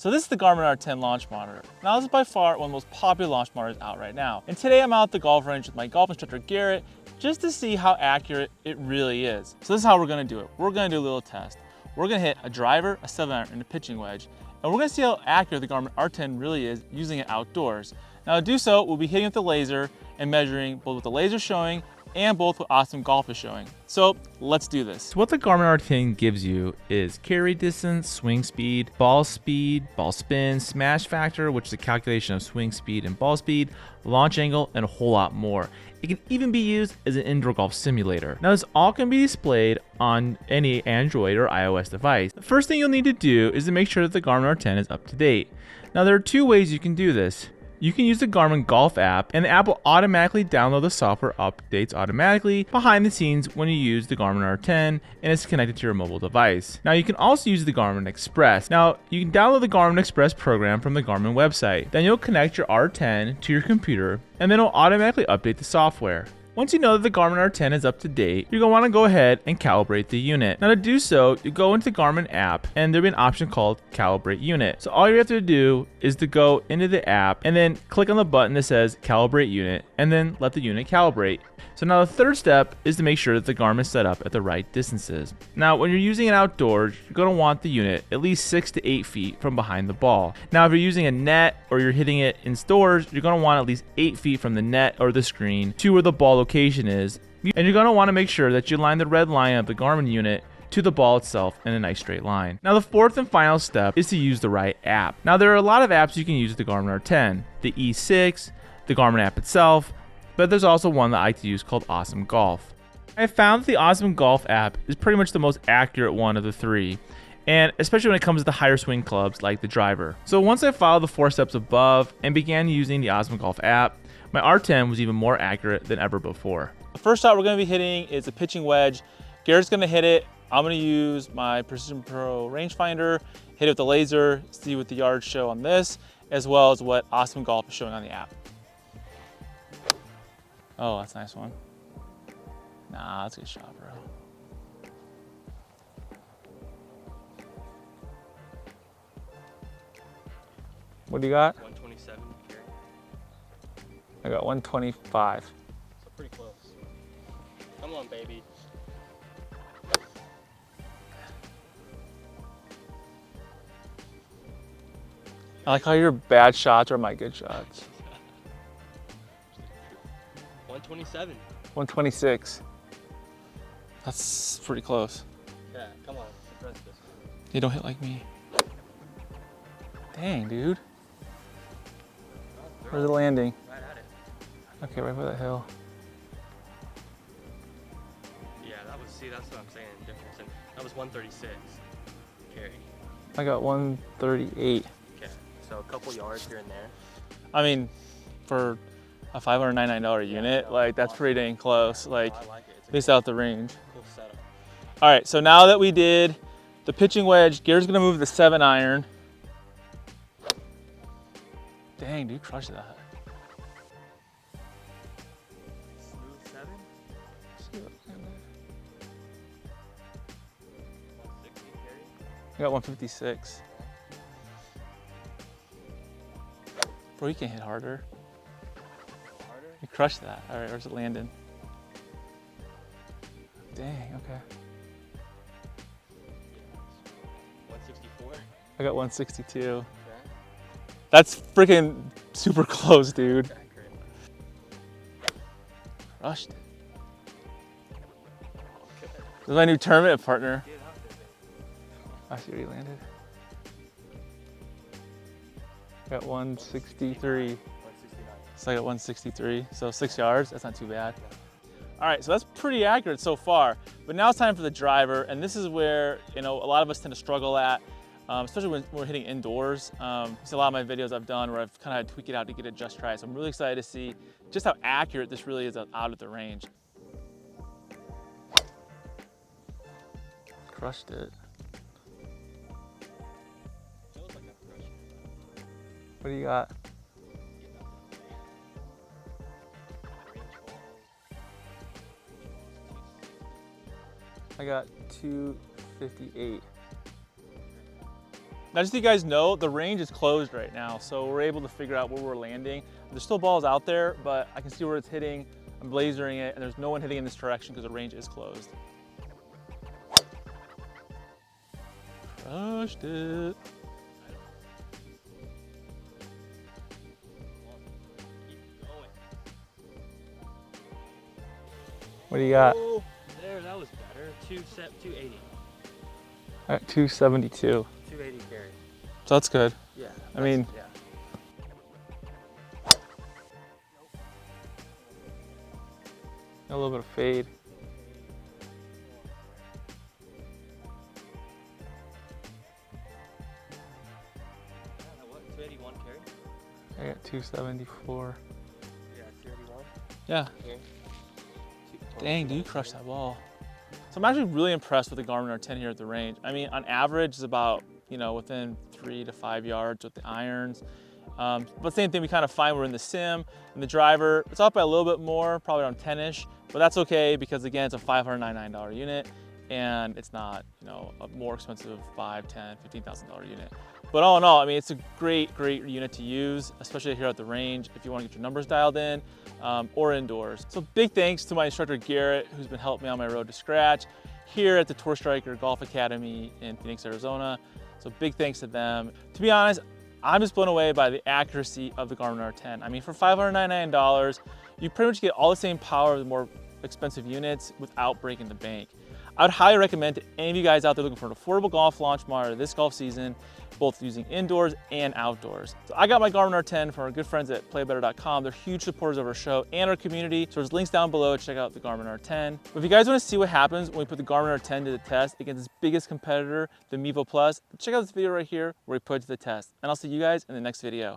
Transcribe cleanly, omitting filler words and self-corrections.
So this is the Garmin R10 launch monitor. Now this is by far one of the most popular launch monitors out right now. And today I'm out at the golf range with my golf instructor Garrett just to see how accurate it really is. So this is how we're gonna do it. We're gonna do a little test. We're gonna hit a driver, a 7-iron, and a pitching wedge. And we're gonna see how accurate the Garmin R10 really is using it outdoors. Now to do so, we'll be hitting with the laser and measuring both what the laser showing and both what Awesome Golf is showing. So let's do this. So what the Garmin R10 gives you is carry distance, swing speed, ball spin, smash factor, which is a calculation of swing speed and ball speed, launch angle, and a whole lot more. It can even be used as an indoor golf simulator. Now this all can be displayed on any Android or iOS device. The first thing you'll need to do is to make sure that the Garmin R10 is up to date. Now there are two ways you can do this. You can use the Garmin Golf app, and the app will automatically download the software updates automatically behind the scenes when you use the Garmin R10 and it's connected to your mobile device. Now you can also use the Garmin Express. Now you can download the Garmin Express program from the Garmin website. Then you'll connect your R10 to your computer and then it'll automatically update the software. Once you know that the Garmin R10 is up to date, you're going to want to go ahead and calibrate the unit. Now to do so, you go into the Garmin app and there'll be an option called Calibrate Unit. So all you have to do is to go into the app and then click on the button that says Calibrate Unit and then let the unit calibrate. So now the third step is to make sure that the Garmin is set up at the right distances. Now when you're using it outdoors, you're going to want the unit at least 6 to 8 feet from behind the ball. Now if you're using a net or you're hitting it indoors, you're going to want at least 8 feet from the net or the screen to where the ball location is. And you're going to want to make sure that you line the red line of the Garmin unit to the ball itself in a nice straight line. Now the fourth and final step is to use the right app. Now there are a lot of apps you can use with the Garmin R10. The E6, the Garmin app itself, but there's also one that I like to use called Awesome Golf. I found that the Awesome Golf app is pretty much the most accurate one of the three, and especially when it comes to the higher swing clubs like the driver. So once I followed the 4 steps above and began using the Awesome Golf app, my R10 was even more accurate than ever before. The first shot we're gonna be hitting is a pitching wedge. Garrett's gonna hit it. I'm gonna use my Precision Pro rangefinder, hit it with the laser, see what the yards show on this, as well as what Awesome Golf is showing on the app. Oh, that's a nice one. Nah, that's a good shot, bro. What do you got? 127. I got 125. So pretty close. Come on, baby. I like how your bad shots are my good shots. 127. 126. That's pretty close. Yeah, come on. Press this. You don't hit like me. Dang, dude. Where's it landing? Right at it. Okay, right by that hill. Yeah, that's what I'm saying. Difference. And that was 136. Carry. I got 138. Okay. So a couple yards here and there. I mean, for a $599 unit, like that's pretty dang close. Like, I like it. at least out the range. Cool setup. All right, so now that we did the pitching wedge, Garrett's gonna move the 7-iron. Dang, dude, crushed that. Smooth 7. 160 carry. I got 156. Bro, you can hit harder. Harder. You crushed that. All right, where's it landing? Dang, okay. 164. I got 162. Okay. That's freaking super close, dude. Accurate. Crushed it. Good. This is my new tournament partner. Get out there, baby. I see where he landed. I got 163. 169. So I got 163. So 6 yards, that's not too bad. All right, so that's pretty accurate so far. But now it's time for the driver, and this is where a lot of us tend to struggle at, especially when we're hitting indoors. It's a lot of my videos I've done where I've kind of had to tweak it out to get it just right. So I'm really excited to see just how accurate this really is out at the range. Crushed it. Feels like I'm crushing it. What do you got? I got 258. Now, just so you guys know, the range is closed right now, so we're able to figure out where we're landing. There's still balls out there, but I can see where it's hitting. I'm lasering it, and there's no one hitting in this direction because the range is closed. Crushed it. What do you got? Oh, there, that was better. 280. I got 272. 280 carry. So that's good. Yeah. I mean, yeah. a little bit of fade. What? 281 carry? I got 274. Yeah, 281. Yeah. Okay. Dang, dude, you crushed that ball. So I'm actually really impressed with the Garmin R10 here at the range. I mean, on average, it's about, within 3 to 5 yards with the irons. But same thing we kind of find we're in the sim and the driver. It's up by a little bit more, probably around 10-ish, but that's okay because again, it's a $599 unit and it's not, a more expensive $5, $10, $15,000 unit. But all in all, I mean, it's a great unit to use, especially here at the range if you want to get your numbers dialed in or indoors. So big thanks to my instructor, Garrett, who's been helping me on my road to scratch here at the Tour Striker Golf Academy in Phoenix, Arizona. So big thanks to them. To be honest, I'm just blown away by the accuracy of the Garmin R10. I mean, for $599, you pretty much get all the same power of the more expensive units without breaking the bank. I would highly recommend to any of you guys out there looking for an affordable golf launch monitor this golf season, both using indoors and outdoors. So I got my Garmin R10 from our good friends at playbetter.com. They're huge supporters of our show and our community. So there's links down below to check out the Garmin R10. But if you guys want to see what happens when we put the Garmin R10 to the test against its biggest competitor, the Mevo Plus, check out this video right here where we put it to the test. And I'll see you guys in the next video.